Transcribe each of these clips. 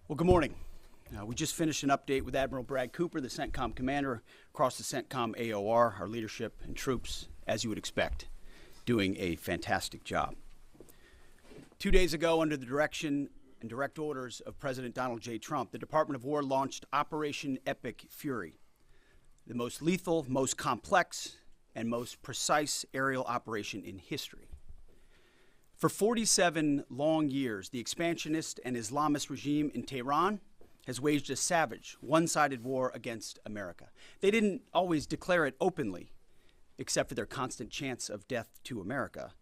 Well, good morning. We just finished an update with Admiral Brad Cooper, the CENTCOM commander, across the CENTCOM AOR, our leadership and troops, as you would expect, doing a fantastic job. 2 days ago, under the direction and direct orders of President Donald J. Trump, the Department of War launched Operation Epic Fury, the most lethal, most complex, and most precise aerial operation in history. For 47 long years, the expansionist and Islamist regime in Tehran has waged a savage, one-sided war against America. They didn't always declare it openly, except for their constant chants of death to America.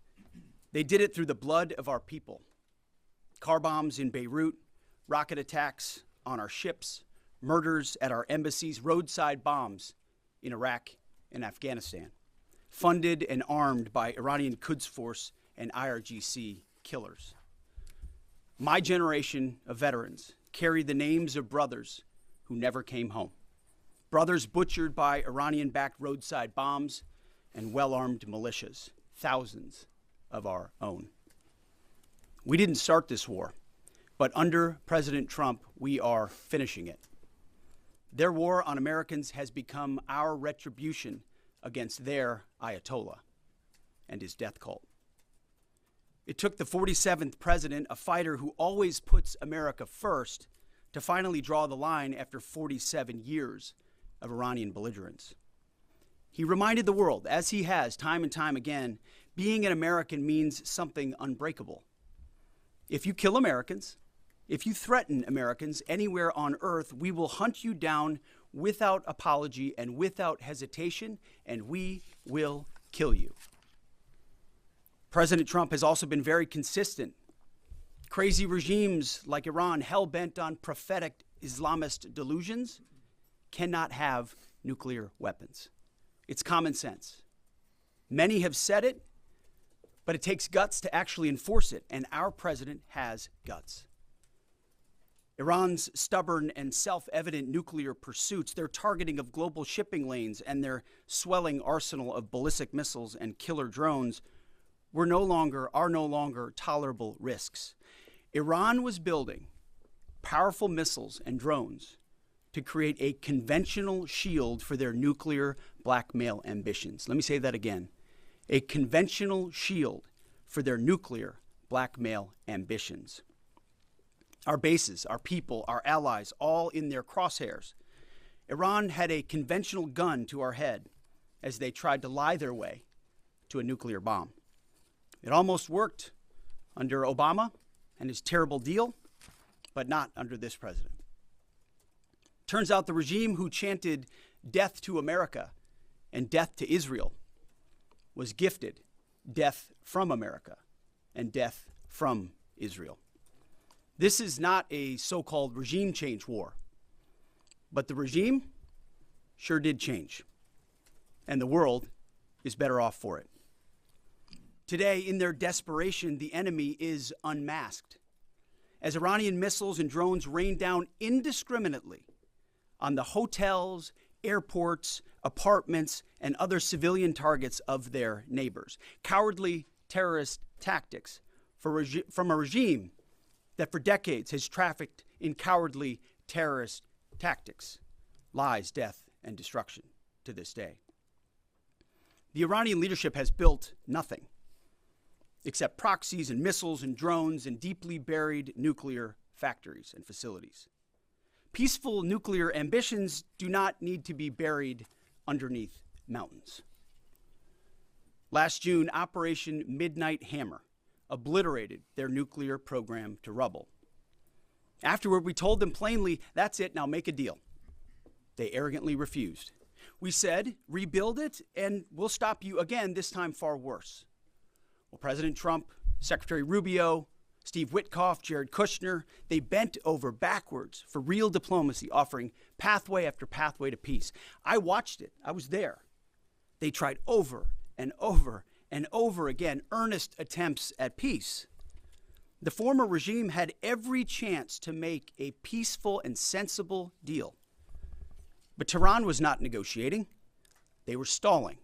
They did it through the blood of our people. Car bombs in Beirut, rocket attacks on our ships, murders at our embassies, roadside bombs in Iraq and Afghanistan, funded and armed by Iranian Quds Force and IRGC killers. My generation of veterans carry the names of brothers who never came home. Brothers butchered by Iranian-backed roadside bombs and well-armed militias, thousands of our own. We didn't start this war, but under President Trump, we are finishing it. Their war on Americans has become our retribution against their Ayatollah and his death cult. It took the 47th president, a fighter who always puts America first, to finally draw the line after 47 years of Iranian belligerence. He reminded the world, as he has time and time again, being an American means something unbreakable. If you kill Americans, if you threaten Americans anywhere on earth, we will hunt you down without apology and without hesitation, and we will kill you. President Trump has also been very consistent. Crazy regimes like Iran, hell-bent on prophetic Islamist delusions, cannot have nuclear weapons. It's common sense. Many have said it, but it takes guts to actually enforce it, and our president has guts. Iran's stubborn and self-evident nuclear pursuits, their targeting of global shipping lanes, and their swelling arsenal of ballistic missiles and killer drones are no longer tolerable risks. Iran was building powerful missiles and drones to create a conventional shield for their nuclear blackmail ambitions. Let me say that again. A conventional shield for their nuclear blackmail ambitions. Our bases, our people, our allies, all in their crosshairs. Iran had a conventional gun to our head as they tried to lie their way to a nuclear bomb. It almost worked under Obama and his terrible deal, but not under this president. Turns out the regime who chanted death to America and death to Israel was gifted death from America and death from Israel. This is not a so-called regime change war, but the regime sure did change, and the world is better off for it. Today, in their desperation, the enemy is unmasked, as Iranian missiles and drones rain down indiscriminately on the hotels, airports, apartments, and other civilian targets of their neighbors. Cowardly terrorist tactics from a regime that for decades has trafficked in cowardly terrorist tactics, lies, death, and destruction to this day. The Iranian leadership has built nothing except proxies and missiles and drones and deeply buried nuclear factories and facilities. Peaceful nuclear ambitions do not need to be buried underneath mountains. Last June, Operation Midnight Hammer obliterated their nuclear program to rubble. Afterward, we told them plainly, that's it, now make a deal. They arrogantly refused. We said, rebuild it, and we'll stop you again, this time far worse. Well, President Trump, Secretary Rubio, Steve Witkoff, Jared Kushner, they bent over backwards for real diplomacy, offering pathway after pathway to peace. I watched it. I was there. They tried over and over and over again earnest attempts at peace. The former regime had every chance to make a peaceful and sensible deal. But Tehran was not negotiating. They were stalling,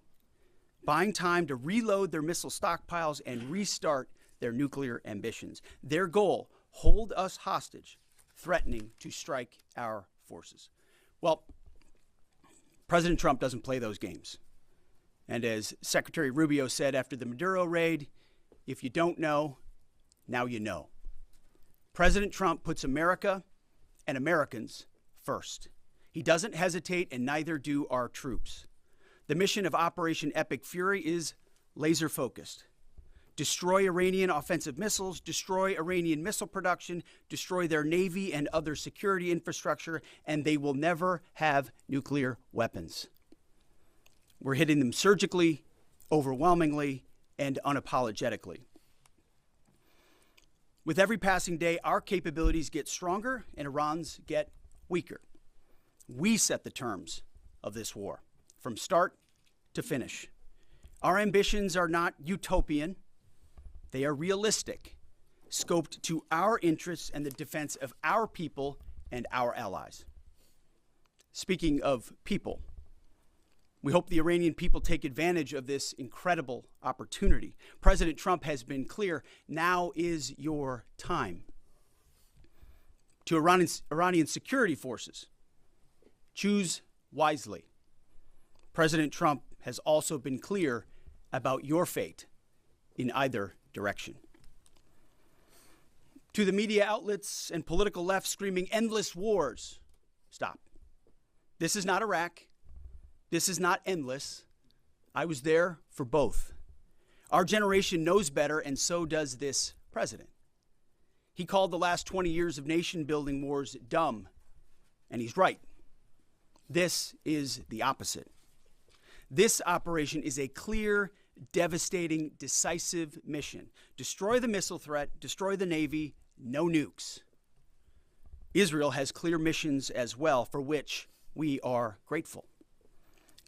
buying time to reload their missile stockpiles and restart their nuclear ambitions. Their goal, hold us hostage, threatening to strike our forces. Well, President Trump doesn't play those games. And as Secretary Rubio said after the Maduro raid, if you don't know, now you know. President Trump puts America and Americans first. He doesn't hesitate, and neither do our troops. The mission of Operation Epic Fury is laser-focused. Destroy Iranian offensive missiles, destroy Iranian missile production, destroy their navy and other security infrastructure, and they will never have nuclear weapons. We're hitting them surgically, overwhelmingly, and unapologetically. With every passing day, our capabilities get stronger and Iran's get weaker. We set the terms of this war, from start to finish. Our ambitions are not utopian. They are realistic, scoped to our interests and the defense of our people and our allies. Speaking of people, we hope the Iranian people take advantage of this incredible opportunity. President Trump has been clear, now is your time. To Iranian security forces, choose wisely. President Trump has also been clear about your fate in either direction. To the media outlets and political left screaming endless wars, stop. This is not Iraq. This is not endless. I was there for both. Our generation knows better, and so does this president. He called the last 20 years of nation-building wars dumb, and he's right. This is the opposite. This operation is a clear, devastating, decisive mission. Destroy the missile threat, destroy the Navy, no nukes. Israel has clear missions as well, for which we are grateful.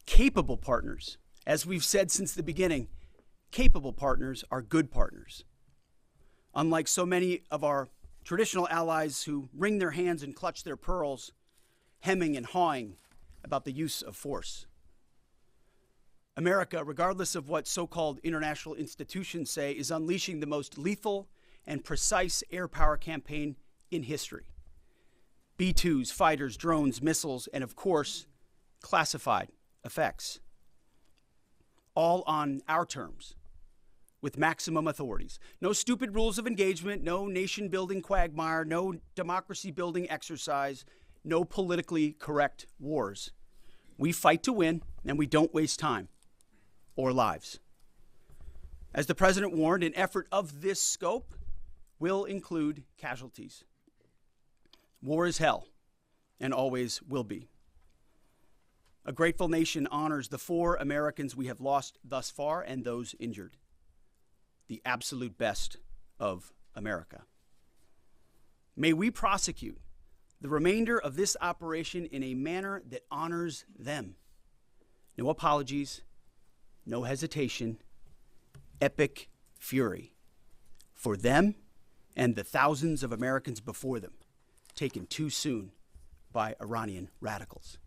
Capable partners, as we've said since the beginning, capable partners are good partners. Unlike so many of our traditional allies who wring their hands and clutch their pearls, hemming and hawing about the use of force. America, regardless of what so-called international institutions say, is unleashing the most lethal and precise air power campaign in history. B-2s, fighters, drones, missiles, and of course, classified effects. All on our terms, with maximum authorities. No stupid rules of engagement, no nation-building quagmire, no democracy-building exercise, no politically correct wars. We fight to win, and we don't waste time or lives. As the president warned, an effort of this scope will include casualties. War is hell, and always will be. A grateful nation honors the 4 Americans we have lost thus far and those injured. The absolute best of America. May we prosecute the remainder of this operation in a manner that honors them. No apologies, no hesitation, epic fury for them and the thousands of Americans before them, taken too soon by Iranian radicals.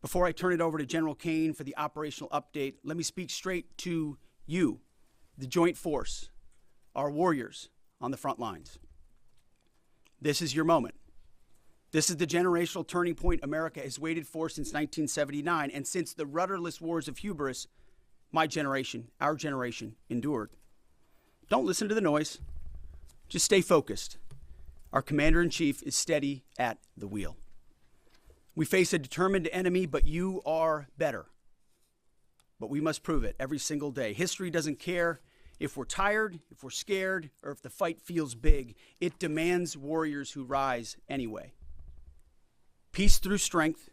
Before I turn it over to General Kane for the operational update, let me speak straight to you, the Joint Force, our warriors on the front lines. This is your moment. This is the generational turning point America has waited for since 1979, and since the rudderless wars of hubris, my generation, our generation, endured. Don't listen to the noise. Just stay focused. Our commander-in-chief is steady at the wheel. We face a determined enemy, but you are better. But we must prove it every single day. History doesn't care if we're tired, if we're scared, or if the fight feels big. It demands warriors who rise anyway. Peace through strength,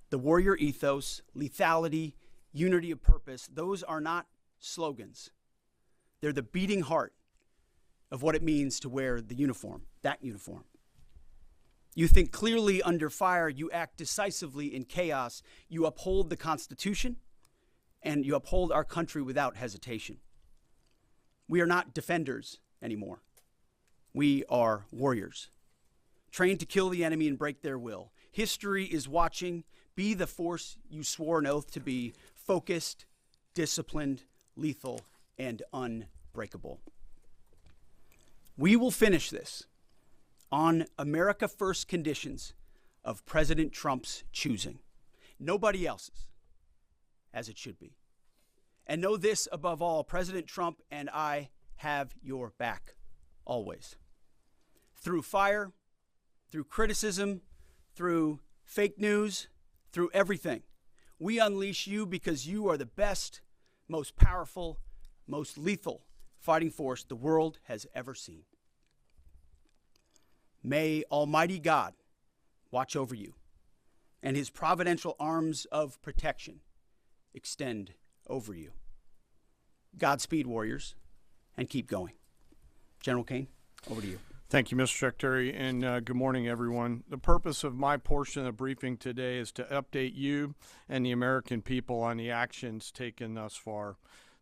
the warrior ethos, lethality, unity of purpose, those are not slogans. They're the beating heart of what it means to wear the uniform, that uniform. You think clearly under fire, you act decisively in chaos, you uphold the Constitution, and you uphold our country without hesitation. We are not defenders anymore. We are warriors, trained to kill the enemy and break their will. History is watching. Be the force you swore an oath to be, focused, disciplined, lethal, and unbreakable. We will finish this on America First conditions of President Trump's choosing. Nobody else's, as it should be. And know this above all, President Trump and I have your back, always. Through fire, through criticism, through fake news, through everything. We unleash you because you are the best, most powerful, most lethal fighting force the world has ever seen. May Almighty God watch over you, and his providential arms of protection extend over you. Godspeed, warriors, and keep going. General Kane, over to you. Thank you, Mr. Secretary, and good morning, everyone. The purpose of my portion of the briefing today is to update you and the American people on the actions taken thus far.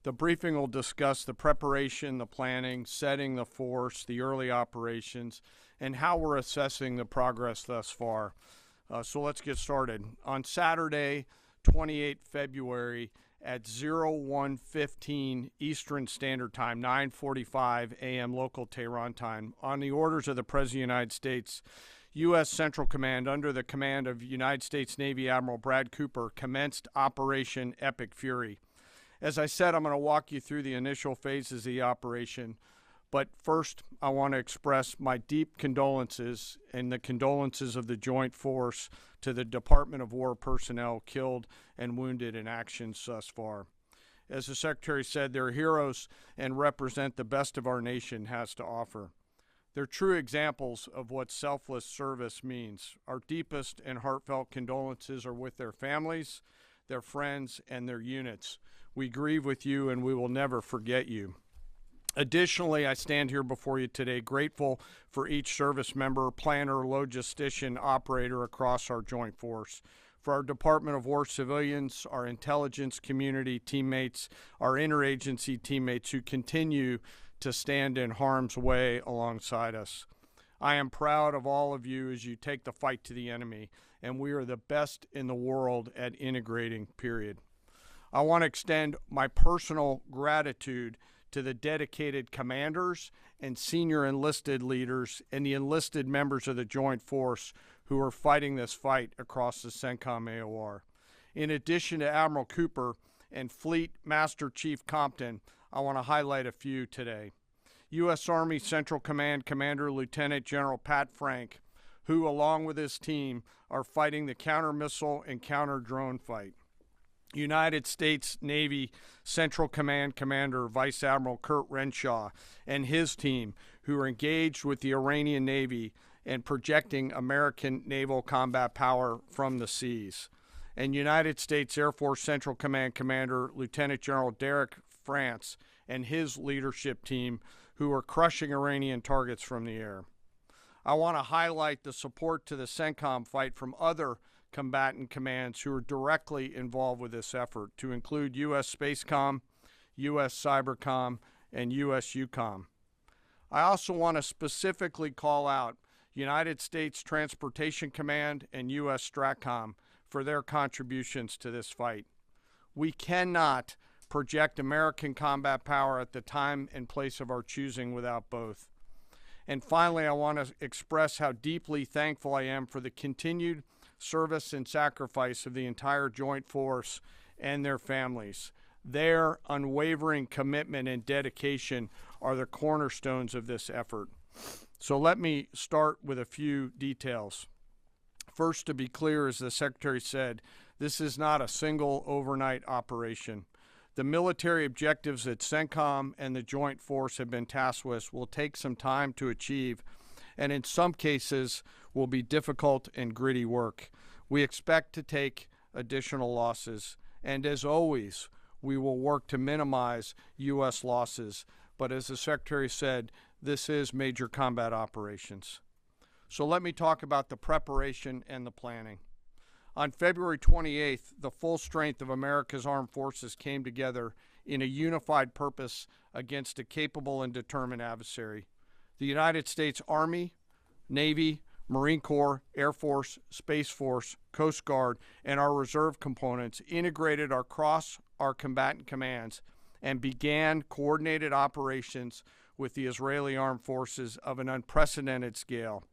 The briefing will discuss the preparation, the planning, setting the force, the early operations, and how we're assessing the progress thus far. So let's get started. On Saturday, 28 February, at 01:15 Eastern Standard Time, 9:45 a.m. local Tehran time, on the orders of the President of the United States, U.S. Central Command, under the command of United States Navy Admiral Brad Cooper, commenced Operation Epic Fury. As I said, I'm going to walk you through the initial phases of the operation, but first I want to express my deep condolences and the condolences of the Joint Force to the Department of War personnel killed and wounded in actions thus far. As the Secretary said, they're heroes and represent the best of our nation has to offer. They're true examples of what selfless service means. Our deepest and heartfelt condolences are with their families, their friends, and their units. We grieve with you, and we will never forget you. Additionally, I stand here before you today grateful for each service member, planner, logistician, operator across our joint force, for our Department of War civilians, our intelligence community teammates, our interagency teammates who continue to stand in harm's way alongside us. I am proud of all of you as you take the fight to the enemy, and we are the best in the world at integrating, period. I want to extend my personal gratitude to the dedicated commanders and senior enlisted leaders and the enlisted members of the Joint Force who are fighting this fight across the CENTCOM AOR. In addition to Admiral Cooper and Fleet Master Chief Compton, I want to highlight a few today. U.S. Army Central Command Commander Lieutenant General Pat Frank, who along with his team are fighting the counter-missile and counter-drone fight. United States Navy Central Command Commander Vice Admiral Kurt Renshaw and his team, who are engaged with the Iranian Navy and projecting American naval combat power from the seas. And United States Air Force Central Command Commander Lieutenant General Derek France and his leadership team, who are crushing Iranian targets from the air. I want to highlight the support to the CENTCOM fight from other combatant commands who are directly involved with this effort, to include U.S. Spacecom, U.S. Cybercom, and U.S. UCOM. I also want to specifically call out United States Transportation Command and U.S. STRATCOM for their contributions to this fight. We cannot project American combat power at the time and place of our choosing without both. And finally, I want to express how deeply thankful I am for the continued service and sacrifice of the entire Joint Force and their families. Their unwavering commitment and dedication are the cornerstones of this effort. So let me start with a few details. First, to be clear, as the Secretary said, this is not a single overnight operation. The military objectives that CENTCOM and the Joint Force have been tasked with will take some time to achieve, and in some cases will be difficult and gritty work. We expect to take additional losses, and as always, we will work to minimize U.S. losses. But as the Secretary said, this is major combat operations. So let me talk about the preparation and the planning. On February 28th, the full strength of America's armed forces came together in a unified purpose against a capable and determined adversary. The United States Army, Navy, Marine Corps, Air Force, Space Force, Coast Guard, and our reserve components integrated across our combatant commands and began coordinated operations with the Israeli armed forces of an unprecedented scale.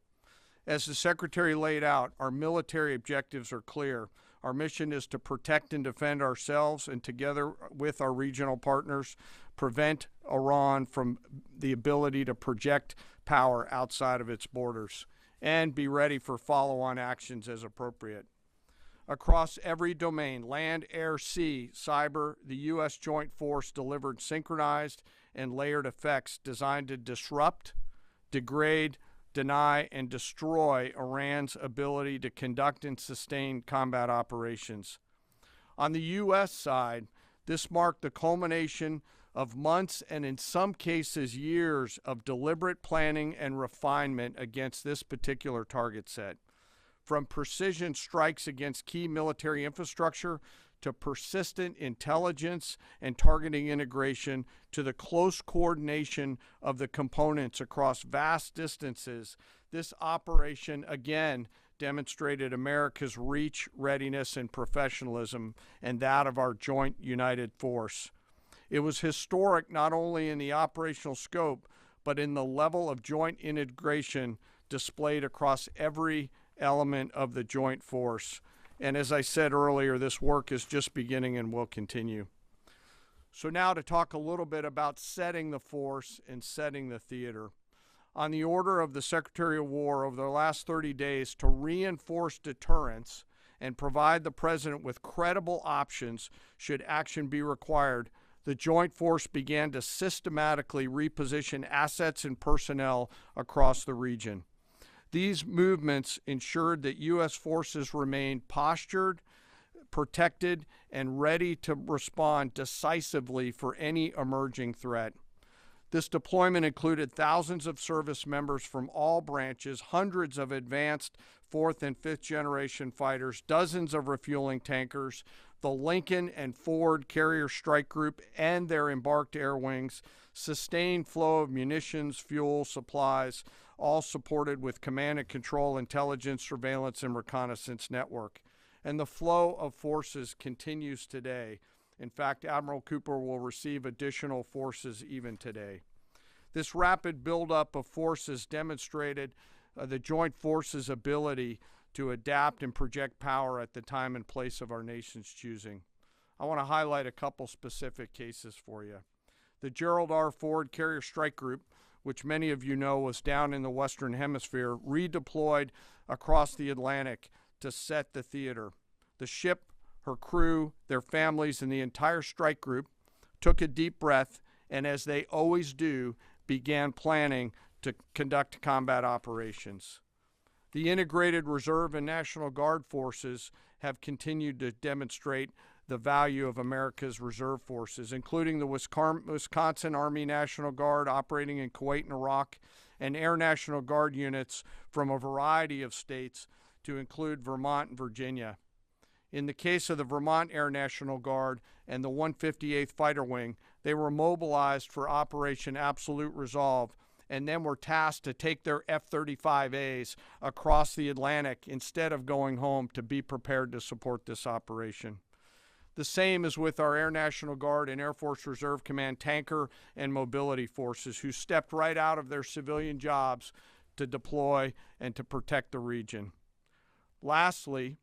As the Secretary laid out, our military objectives are clear. Our mission is to protect and defend ourselves and, together with our regional partners, prevent Iran from the ability to project power outside of its borders, and be ready for follow-on actions as appropriate. Across every domain, land, air, sea, cyber, the U.S. Joint Force delivered synchronized and layered effects designed to disrupt, degrade, deny, and destroy Iran's ability to conduct and sustain combat operations. On the U.S. side, this marked the culmination of months and in some cases years of deliberate planning and refinement against this particular target set. From precision strikes against key military infrastructure to persistent intelligence and targeting integration to the close coordination of the components across vast distances, this operation again demonstrated America's reach, readiness, and professionalism, and that of our joint united force. It was historic not only in the operational scope, but in the level of joint integration displayed across every element of the joint force. And as I said earlier, this work is just beginning and will continue. So now to talk a little bit about setting the force and setting the theater. On the order of the Secretary of War over the last 30 days to reinforce deterrence and provide the President with credible options should action be required, the Joint Force began to systematically reposition assets and personnel across the region. These movements ensured that U.S. forces remained postured, protected, and ready to respond decisively for any emerging threat. This deployment included thousands of service members from all branches, hundreds of advanced 4th and 5th generation fighters, dozens of refueling tankers, the Lincoln and Ford Carrier Strike Group and their embarked air wings, sustained flow of munitions, fuel, supplies, all supported with command and control, intelligence, surveillance, and reconnaissance network. And the flow of forces continues today. In fact, Admiral Cooper will receive additional forces even today. This rapid buildup of forces demonstrated the Joint Forces' ability to adapt and project power at the time and place of our nation's choosing. I want to highlight a couple specific cases for you. The Gerald R. Ford Carrier Strike Group, which many of you know was down in the Western Hemisphere, redeployed across the Atlantic to set the theater. The ship, her crew, their families, and the entire strike group took a deep breath and, as they always do, began planning to conduct combat operations. The integrated Reserve and National Guard forces have continued to demonstrate the value of America's reserve forces, including the Wisconsin Army National Guard operating in Kuwait and Iraq, and Air National Guard units from a variety of states to include Vermont and Virginia. In the case of the Vermont Air National Guard and the 158th Fighter Wing, they were mobilized for Operation Absolute Resolve and then were tasked to take their F-35As across the Atlantic instead of going home to be prepared to support this operation. The same is with our Air National Guard and Air Force Reserve Command tanker and mobility forces, who stepped right out of their civilian jobs to deploy and to protect the region. Lastly,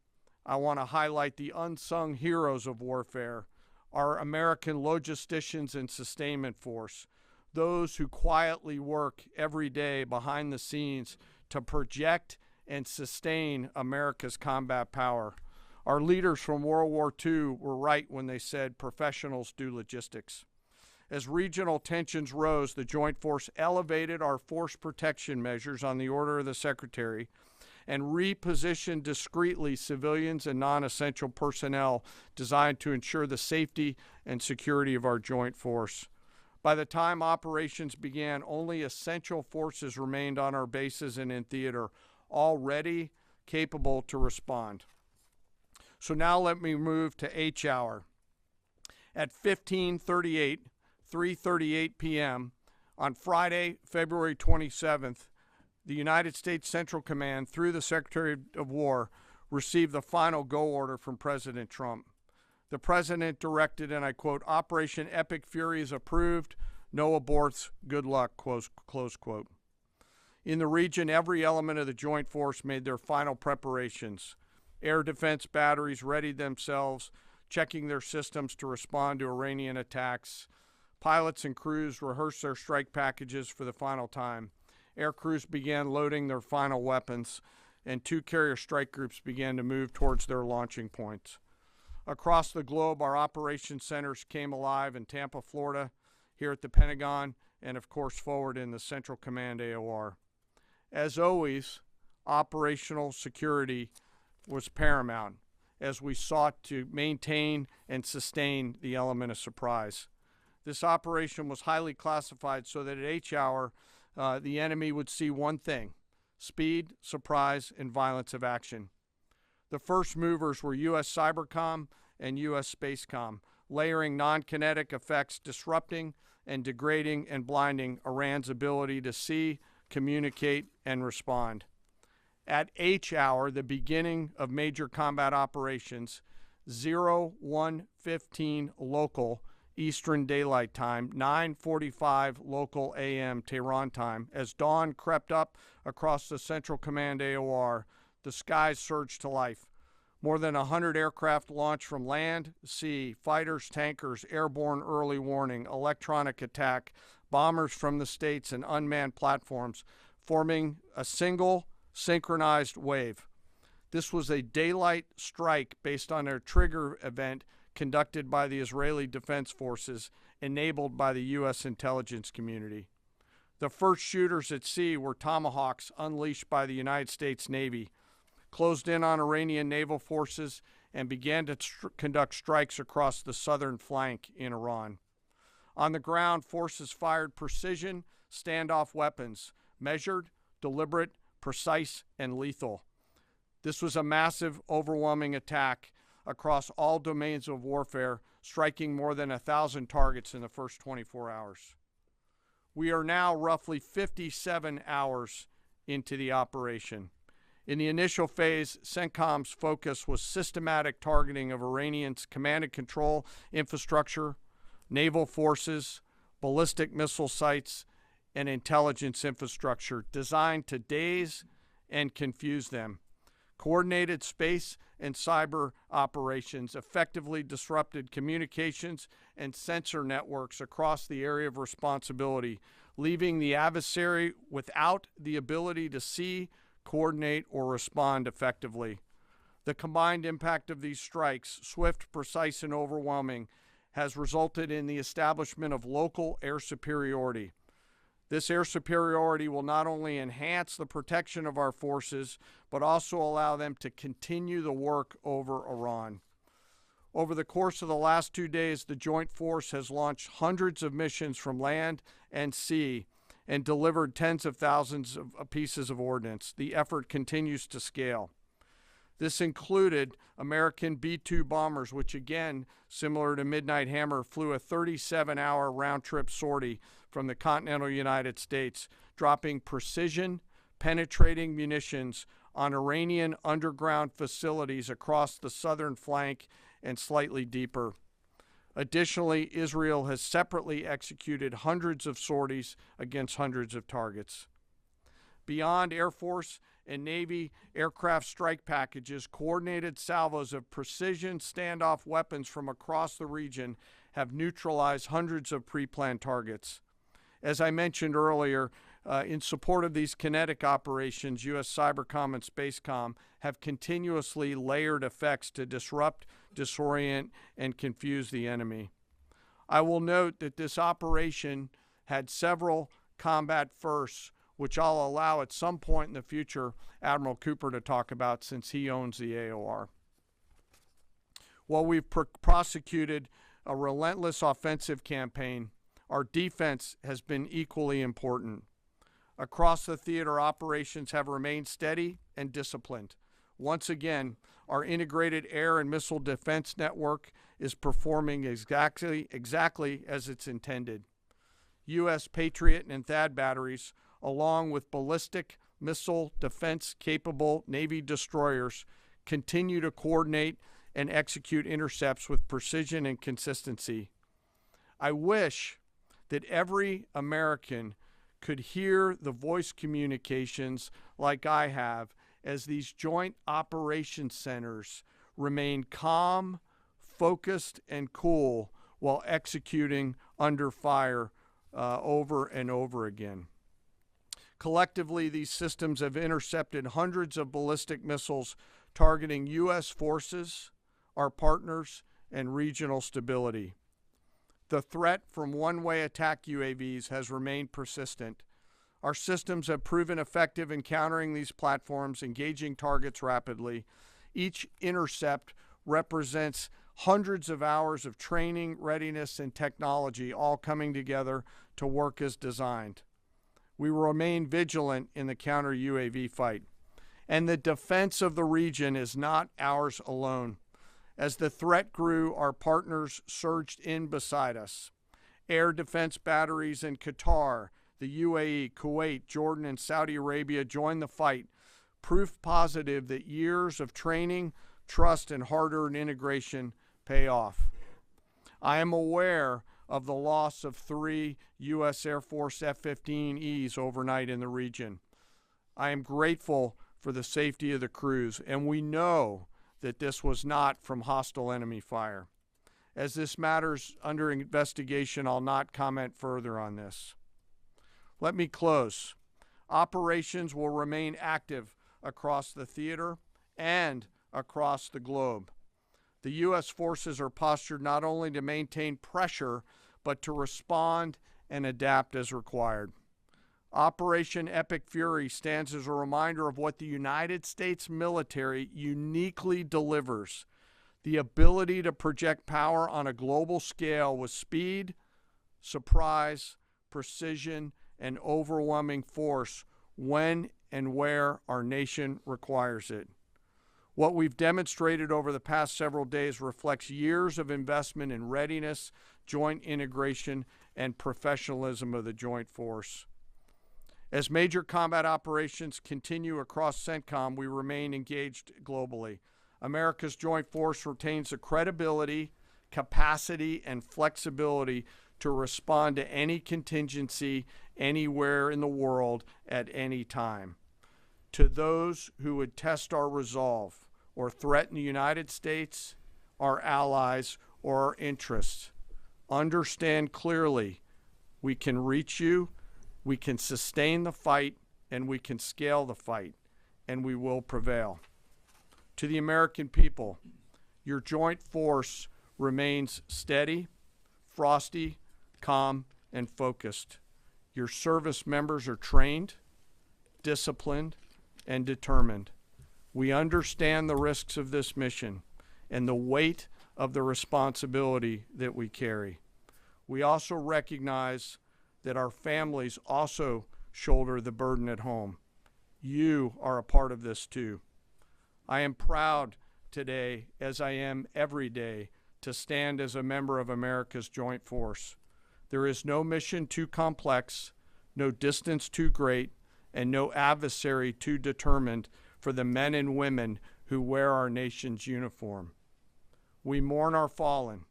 I want to highlight the unsung heroes of warfare, our American logisticians and sustainment force, those who quietly work every day behind the scenes to project and sustain America's combat power. Our leaders from World War II were right when they said professionals do logistics. As regional tensions rose, the Joint Force elevated our force protection measures on the order of the Secretary and repositioned discreetly civilians and non-essential personnel designed to ensure the safety and security of our joint force. By the time operations began, only essential forces remained on our bases and in theater, all ready, capable to respond. So now let me move to H hour. At 3:38 p.m. on Friday, February 27th, the United States Central Command, through the Secretary of War, received the final go order from President Trump. The President directed, and I quote, "Operation Epic Fury is approved. No aborts, good luck, close quote. In the region, every element of the joint force made their final preparations. Air defense batteries readied themselves, checking their systems to respond to Iranian attacks. Pilots and crews rehearsed their strike packages for the final time. Air crews began loading their final weapons, and 2 carrier strike groups began to move towards their launching points. Across the globe, our operations centers came alive in Tampa, Florida, here at the Pentagon, and of course forward in the Central Command AOR. As always, operational security was paramount as we sought to maintain and sustain the element of surprise. This operation was highly classified so that at H hour, the enemy would see one thing: speed, surprise, and violence of action. The first movers were U.S. Cybercom and U.S. Spacecom, layering non-kinetic effects, disrupting and degrading and blinding Iran's ability to see, communicate, and respond. At H hour, the beginning of major combat operations, 01:15 local Eastern Daylight Time, 9:45 local AM Tehran time, as dawn crept up across the Central Command AOR, the skies surged to life. More than 100 aircraft launched from land, sea, fighters, tankers, airborne early warning, electronic attack, bombers from the States, and unmanned platforms, forming a single synchronized wave. This was a daylight strike based on a trigger event conducted by the Israeli Defense Forces, enabled by the U.S. intelligence community. The first shooters at sea were Tomahawks unleashed by the United States Navy, closed in on Iranian naval forces, and began to conduct strikes across the southern flank in Iran. On the ground, forces fired precision standoff weapons, measured, deliberate, precise, and lethal. This was a massive, overwhelming attack across all domains of warfare, striking more than 1,000 targets in the first 24 hours. We are now roughly 57 hours into the operation. In the initial phase, CENTCOM's focus was systematic targeting of Iranians' command and control infrastructure, naval forces, ballistic missile sites, and intelligence infrastructure designed to daze and confuse them. Coordinated space and cyber operations effectively disrupted communications and sensor networks across the area of responsibility, leaving the adversary without the ability to see, coordinate, or respond effectively. The combined impact of these strikes, swift, precise, and overwhelming, has resulted in the establishment of local air superiority. This air superiority will not only enhance the protection of our forces, but also allow them to continue the work over Iran. Over the course of the last 2 days, the Joint Force has launched hundreds of missions from land and sea and delivered tens of thousands of pieces of ordnance. The effort continues to scale. This included American B-2 bombers, which again, similar to Midnight Hammer, flew a 37-hour round-trip sortie from the continental United States, dropping precision, penetrating munitions on Iranian underground facilities across the southern flank and slightly deeper. Additionally, Israel has separately executed hundreds of sorties against hundreds of targets. Beyond Air Force and Navy aircraft strike packages, coordinated salvos of precision standoff weapons from across the region have neutralized hundreds of pre-planned targets. As I mentioned earlier, in support of these kinetic operations, U.S. Cybercom and Spacecom have continuously layered effects to disrupt, disorient, and confuse the enemy. I will note that this operation had several combat firsts, which I'll allow at some point in the future Admiral Cooper to talk about since he owns the AOR. While we've prosecuted a relentless offensive campaign, our defense has been equally important. Across the theater, operations have remained steady and disciplined. Once again, our integrated air and missile defense network is performing exactly as it's intended. U.S. Patriot and THAAD batteries, along with ballistic missile defense-capable Navy destroyers, continue to coordinate and execute intercepts with precision and consistency. I wish that every American could hear the voice communications like I have as these joint operations centers remain calm, focused, and cool while executing under fire over and over again. Collectively, these systems have intercepted hundreds of ballistic missiles targeting U.S. forces, our partners, and regional stability. The threat from one-way attack UAVs has remained persistent. Our systems have proven effective in countering these platforms, engaging targets rapidly. Each intercept represents hundreds of hours of training, readiness, and technology all coming together to work as designed. We will remain vigilant in the counter-UAV fight. And the defense of the region is not ours alone. As the threat grew, our partners surged in beside us. Air defense batteries in Qatar, the UAE, Kuwait, Jordan, and Saudi Arabia joined the fight, proof positive that years of training, trust, and hard-earned integration pay off. I am aware of the loss of 3 U.S. Air Force F-15Es overnight in the region. I am grateful for the safety of the crews, and we know that this was not from hostile enemy fire. As this matter's under investigation, I'll not comment further on this. Let me close. Operations will remain active across the theater and across the globe. The U.S. forces are postured not only to maintain pressure, but to respond and adapt as required. Operation Epic Fury stands as a reminder of what the United States military uniquely delivers: the ability to project power on a global scale with speed, surprise, precision, and overwhelming force when and where our nation requires it. What we've demonstrated over the past several days reflects years of investment in readiness, joint integration, and professionalism of the joint force. As major combat operations continue across CENTCOM, we remain engaged globally. America's joint force retains the credibility, capacity, and flexibility to respond to any contingency anywhere in the world at any time. To those who would test our resolve or threaten the United States, our allies, or our interests, understand clearly we can reach you, we can sustain the fight, and we can scale the fight, and we will prevail. To the American people, your joint force remains steady, frosty, calm, and focused. Your service members are trained, disciplined, and determined. We understand the risks of this mission and the weight of the responsibility that we carry. We also recognize that our families also shoulder the burden at home. You are a part of this too. I am proud today, as I am every day, to stand as a member of America's joint force. There is no mission too complex, no distance too great, and no adversary too determined for the men and women who wear our nation's uniform. We mourn our fallen,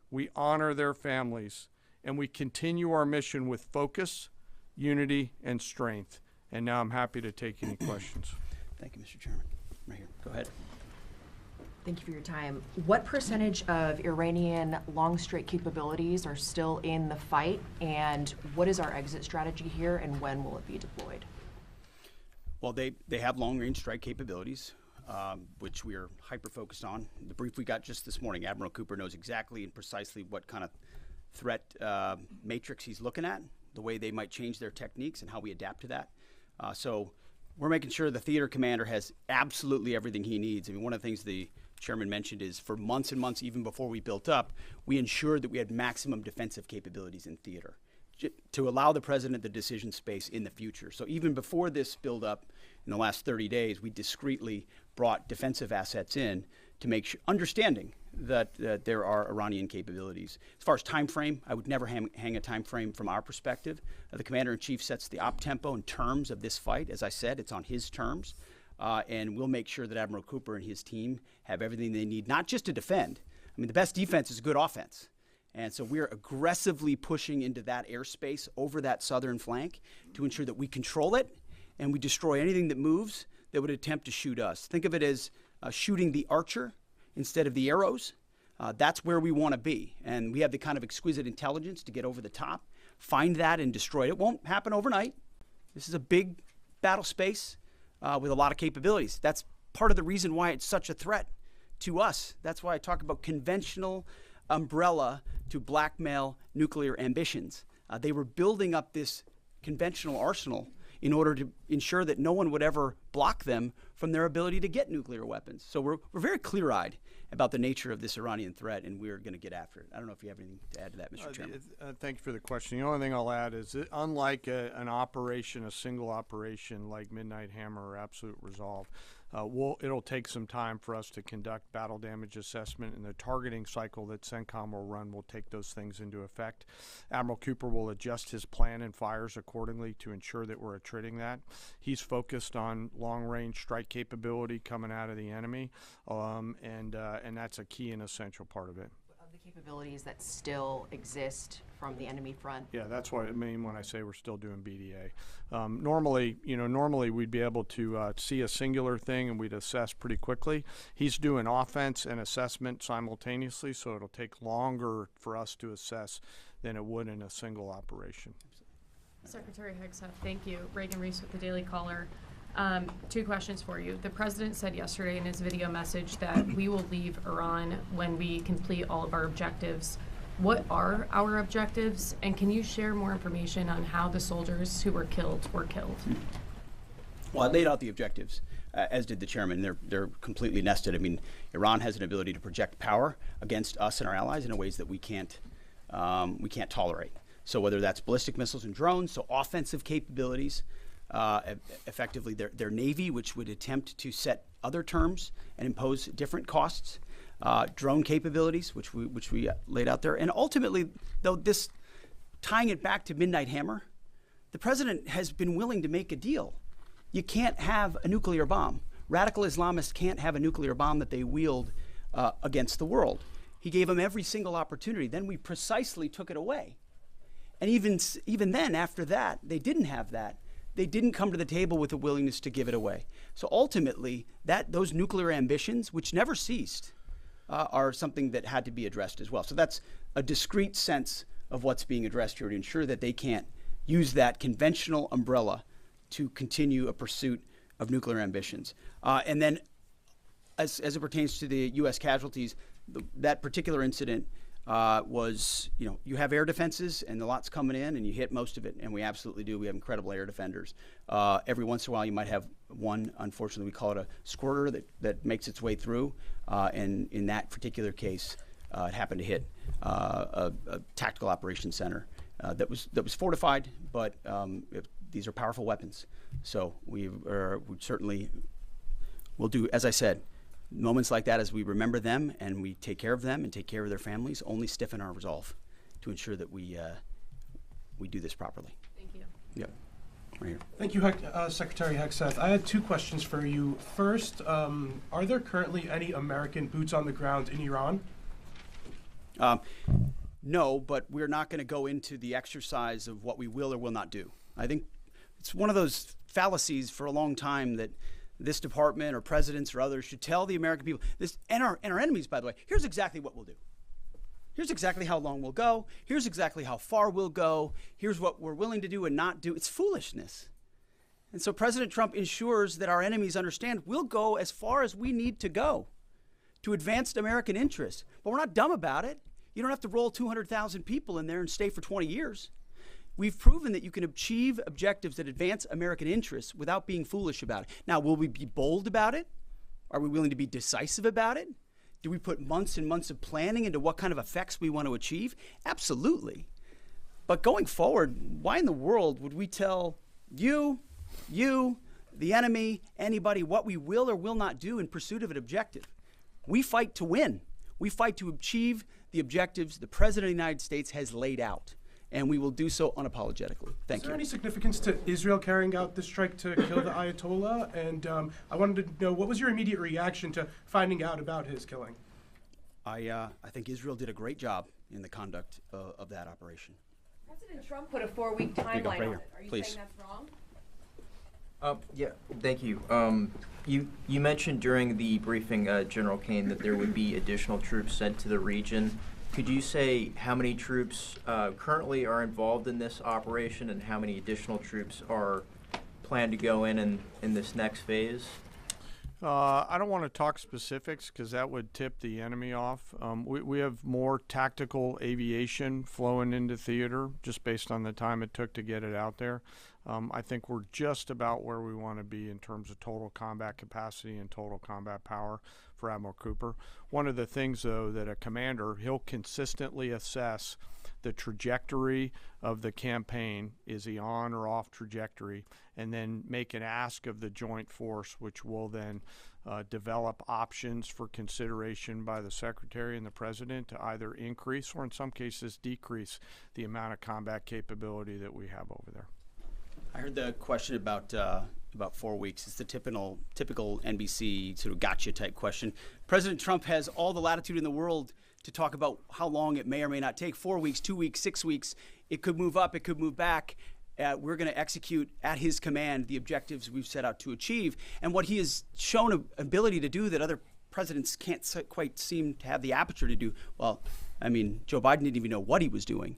we honor their families, and we continue our mission with focus, unity, and strength. And now I'm happy to take any questions. Thank you, Mr. Chairman. Right here. Go ahead. Thank you for your time. What percentage of Iranian long-strike capabilities are still in the fight, and what is our exit strategy here, and when will it be deployed? Well, they have long-range strike capabilities, which we are hyper-focused on. The brief we got just this morning, Admiral Cooper knows exactly and precisely what kind of threat matrix he's looking at, the way they might change their techniques, and how we adapt to that. So we're making sure the theater commander has absolutely everything he needs. I mean, one of the things the chairman mentioned is for months and months, even before we built up, we ensured that we had maximum defensive capabilities in theater to allow the president the decision space in the future. So even before this build up in the last 30 days, we discreetly brought defensive assets in to make sure, understanding that there are Iranian capabilities. As far as time frame, I would never hang a time frame from our perspective. The commander-in-chief sets the op tempo and terms of this fight. As I said, it's on his terms. And we'll make sure that Admiral Cooper and his team have everything they need, not just to defend. I mean, the best defense is good offense. And so we're aggressively pushing into that airspace over that southern flank to ensure that we control it and we destroy anything that moves that would attempt to shoot us. Think of it as shooting the archer instead of the arrows. That's where we want to be. And we have the kind of exquisite intelligence to get over the top, find that and destroy it. It won't happen overnight. This is a big battle space with a lot of capabilities. That's part of the reason why it's such a threat to us. That's why I talk about conventional umbrella to blackmail nuclear ambitions. They were building up this conventional arsenal in order to ensure that no one would ever block them from their ability to get nuclear weapons. So we're very clear-eyed about the nature of this Iranian threat, and we're going to get after it. I don't know if you have anything to add to that, Mr. Chairman. Thank you for the question. The only thing I'll add is that unlike an operation, a single operation like Midnight Hammer or Absolute Resolve, it'll take some time for us to conduct battle damage assessment, and the targeting cycle that CENTCOM will run will take those things into effect. Admiral Cooper will adjust his plan and fires accordingly to ensure that we're attriting that. He's focused on long-range strike capability coming out of the enemy, and that's a key and essential part of it. Of the capabilities that still exist from the enemy front. Yeah, that's what I mean when I say we're still doing BDA. Normally we'd be able to see a singular thing and we'd assess pretty quickly. He's doing offense and assessment simultaneously, so it'll take longer for us to assess than it would in a single operation. Secretary Hegseth, thank you. Reagan Reese with the Daily Caller. 2 questions for you. The president said yesterday in his video message that we will leave Iran when we complete all of our objectives. What are our objectives, and can you share more information on how the soldiers who were killed were killed? Well, I laid out the objectives, as did the chairman. They're completely nested. I mean, Iran has an ability to project power against us and our allies in ways that we can't tolerate. So whether that's ballistic missiles and drones, so offensive capabilities, effectively their navy, which would attempt to set other terms and impose different costs, drone capabilities, which we laid out there, and ultimately, though, this tying it back to Midnight Hammer, the president has been willing to make a deal. You can't have a nuclear bomb. Radical Islamists can't have a nuclear bomb that they wield against the world. He gave them every single opportunity. Then we precisely took it away. And even then, after that, they didn't have that. They didn't come to the table with a willingness to give it away. So ultimately, those nuclear ambitions, which never ceased, are something that had to be addressed as well. So that's a discrete sense of what's being addressed here to ensure that they can't use that conventional umbrella to continue a pursuit of nuclear ambitions. And then as it pertains to the U.S. casualties, that particular incident was, you have air defenses and the lot's coming in and you hit most of it, and we absolutely do. We have incredible air defenders. Every once in a while you might have one, unfortunately we call it a squirter that makes its way through, and in that particular case it happened to hit a tactical operations center that was fortified, but these are powerful weapons. So we certainly will do, as I said, moments like that, as we remember them and we take care of them and take care of their families, only stiffen our resolve to ensure that we do this properly. Thank you. Yep. Right here. Thank you, Secretary Hegseth. I had 2 questions for you. First, are there currently any American boots on the ground in Iran? No, but we're not going to go into the exercise of what we will or will not do. I think it's one of those fallacies for a long time that this department or presidents or others should tell the American people, and our enemies, by the way, here's exactly what we'll do. Here's exactly how long we'll go. Here's exactly how far we'll go. Here's what we're willing to do and not do. It's foolishness. And so President Trump ensures that our enemies understand we'll go as far as we need to go to advance American interests. But we're not dumb about it. You don't have to roll 200,000 people in there and stay for 20 years. We've proven that you can achieve objectives that advance American interests without being foolish about it. Now, will we be bold about it? Are we willing to be decisive about it? Do we put months and months of planning into what kind of effects we want to achieve? Absolutely. But going forward, why in the world would we tell you, the enemy, anybody, what we will or will not do in pursuit of an objective? We fight to win. We fight to achieve the objectives the President of the United States has laid out, and we will do so unapologetically. Thank you. Is there any significance to Israel carrying out this strike to kill the Ayatollah? And I wanted to know, what was your immediate reaction to finding out about his killing? I think Israel did a great job in the conduct of that operation. President Trump put a 4-week you go, timeline right on here. it. Are you Please. saying that's wrong? Yeah, thank you. You mentioned during the briefing, General Kane, that there would be additional troops sent to the region. Could you say how many troops currently are involved in this operation and how many additional troops are planned to go in this next phase? I don't want to talk specifics because that would tip the enemy off. We have more tactical aviation flowing into theater just based on the time it took to get it out there. I think we're just about where we want to be in terms of total combat capacity and total combat power for Admiral Cooper. One of the things, though, that a commander, he'll consistently assess the trajectory of the campaign. Is he on or off trajectory? And then make an ask of the joint force, which will then develop options for consideration by the Secretary and the President to either increase or in some cases decrease the amount of combat capability that we have over there. I heard the question about 4 weeks. It's the typical NBC sort of gotcha type question. President Trump has all the latitude in the world to talk about how long it may or may not take. 4 weeks, 2 weeks, 6 weeks. It could move up. It could move back. We're going to execute at his command the objectives we've set out to achieve. And what he has shown an ability to do that other presidents can't quite seem to have the aperture to do, well, I mean, Joe Biden didn't even know what he was doing,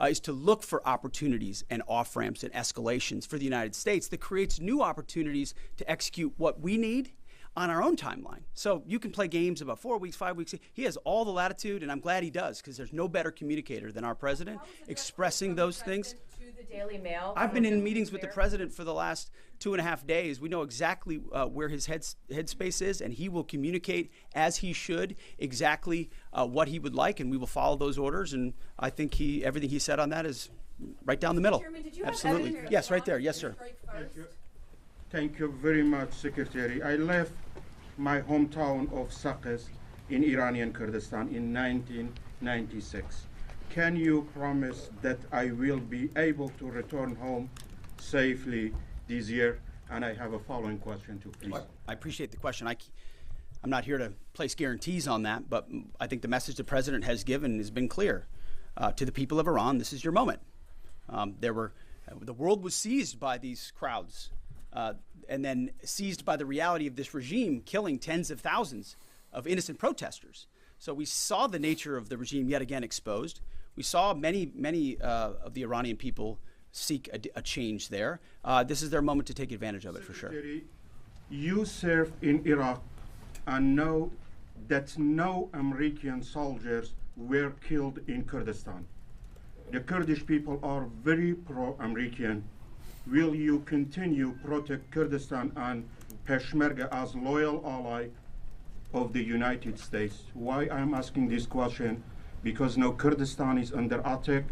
is to look for opportunities and off-ramps and escalations for the United States that creates new opportunities to execute what we need on our own timeline. So you can play games about 4 weeks, 5 weeks. He has all the latitude, and I'm glad he does, because there's no better communicator than our president expressing those things. To the Daily Mail. I've been in meetings with the president for the last 2.5 days. We know exactly where his headspace is, and he will communicate as he should exactly what he would like, and we will follow those orders. And I think everything he said on that is right down the middle. Chairman, did you have Absolutely. evidence Yes, right there. Yes, sir. Thank you very much, Secretary. I left my hometown of Sakis in Iranian Kurdistan in 1996. Can you promise that I will be able to return home safely this year? And I have a following question too, please. I appreciate the question. I'm not here to place guarantees on that, but I think the message the president has given has been clear to the people of Iran. This is your moment. The world was seized by these crowds, and then seized by the reality of this regime killing tens of thousands of innocent protesters. So we saw the nature of the regime yet again exposed. We saw many of the Iranian people seek a change there. This is their moment to take advantage of it, for sure. You served in Iraq and know that no American soldiers were killed in Kurdistan. The Kurdish people are very pro-American. Will you continue to protect Kurdistan and Peshmerga as loyal ally of the United States? Why I'm asking this question? Because now Kurdistan is under attack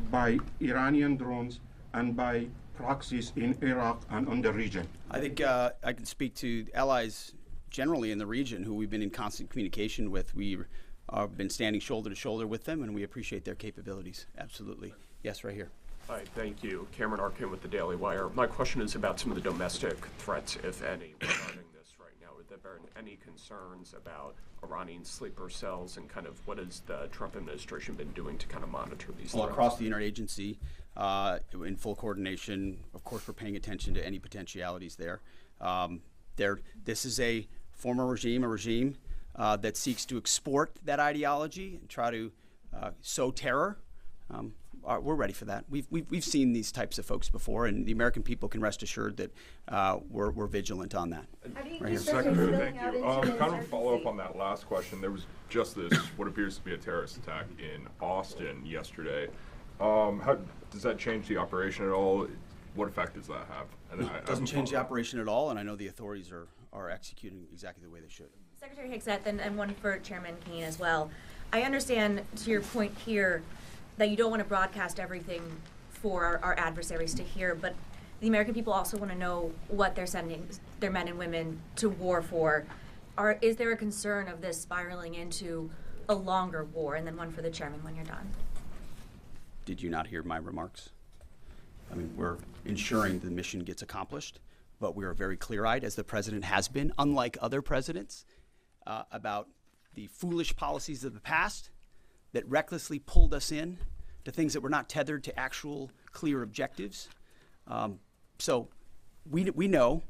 by Iranian drones and by proxies in Iraq and on the region. I think I can speak to allies generally in the region who we've been in constant communication with. We have been standing shoulder to shoulder with them, and we appreciate their capabilities. Absolutely. Yes, right here. Hi, thank you. Cameron Arkin with the Daily Wire. My question is about some of the domestic threats, if any, regarding this right now. Have there been any concerns about Iranian sleeper cells, and kind of what has the Trump administration been doing to kind of monitor these Well, threats? across the interagency, in full coordination, of course, we're paying attention to any potentialities there. This is a former regime, that seeks to export that ideology and try to sow terror. We're ready for that. We've seen these types of folks before, and the American people can rest assured that we're vigilant on that. Right here. Secretary, thank you. Kind of a follow-up on that last question. There was just this, what appears to be a terrorist attack in Austin yesterday. How does that change the operation at all? What effect does that have? And It doesn't change the operation at all, and I know the authorities are executing exactly the way they should. Secretary Higseth, and one for Chairman Kane as well. I understand, to your point here, that you don't want to broadcast everything for our adversaries to hear, but the American people also want to know what they're sending their men and women to war for. Is there a concern of this spiraling into a longer war? And then one for the chairman when you're done. Did you not hear my remarks? I mean, we're ensuring the mission gets accomplished, but we are very clear-eyed, as the president has been, unlike other presidents, about the foolish policies of the past, that recklessly pulled us in to things that were not tethered to actual clear objectives. So we know.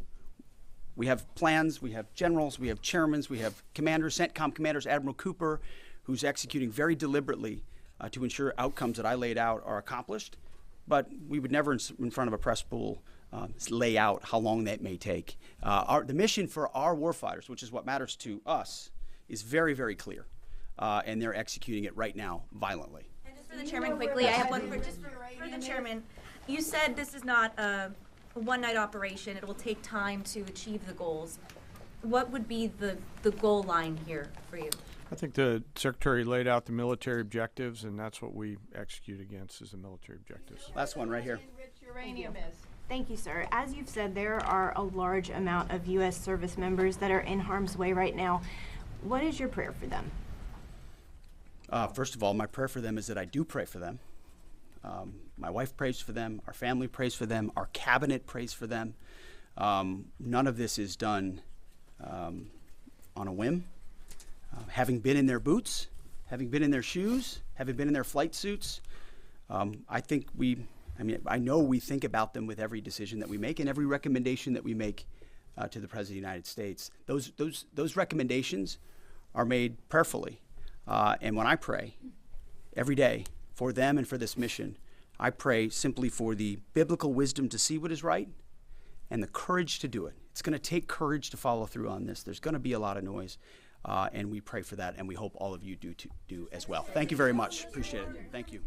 We have plans, we have generals, we have chairmen, we have commanders, CENTCOM commanders, Admiral Cooper, who's executing very deliberately to ensure outcomes that I laid out are accomplished. But we would never, in front of a press pool, lay out how long that may take. The mission for our warfighters, which is what matters to us, is very, very clear. And they're executing it right now violently. And just for the chairman quickly, I have one for the chairman. You said this is not a one-night operation. It will take time to achieve the goals. What would be the goal line here for you? I think the Secretary laid out the military objectives, and that's what we execute against is the military objectives. Last one right here. Thank you, sir. As you've said, there are a large amount of U.S. service members that are in harm's way right now. What is your prayer for them? First of all, my prayer for them is that I do pray for them. My wife prays for them. Our family prays for them. Our cabinet prays for them. None of this is done on a whim. Having been in their boots, having been in their shoes, having been in their flight suits, I know we think about them with every decision that we make and every recommendation that we make to the President of the United States. Those recommendations are made prayerfully. And when I pray every day for them and for this mission, I pray simply for the biblical wisdom to see what is right and the courage to do it. It's going to take courage to follow through on this. There's going to be a lot of noise, and we pray for that, and we hope all of you do as well. Thank you very much. Appreciate it. Thank you.